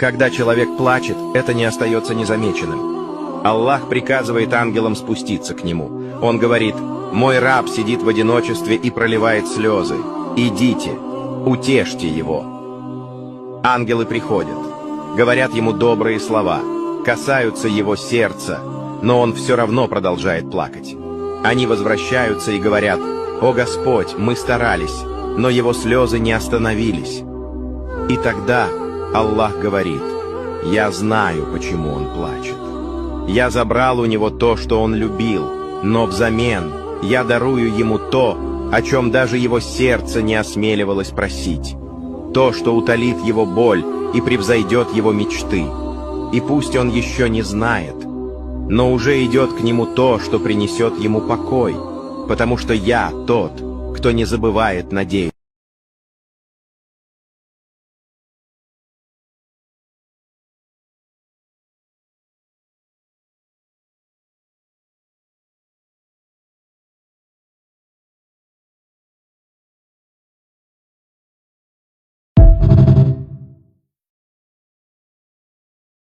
Когда человек плачет, это не остается незамеченным. Аллах приказывает ангелам спуститься к нему. Он говорит: «Мой раб сидит в одиночестве и проливает слезы. Идите, утешьте его». Ангелы приходят, говорят ему добрые слова, касаются его сердца, но он все равно продолжает плакать. Они возвращаются и говорят: «О Господь, мы старались, но его слезы не остановились». И тогда Аллах говорит: «Я знаю, почему он плачет. Я забрал у него то, что он любил, но взамен я дарую ему то, о чем даже его сердце не осмеливалось просить, то, что утолит его боль и превзойдет его мечты. И пусть он еще не знает, но уже идет к нему то, что принесет ему покой, потому что я тот, кто не забывает надеяться».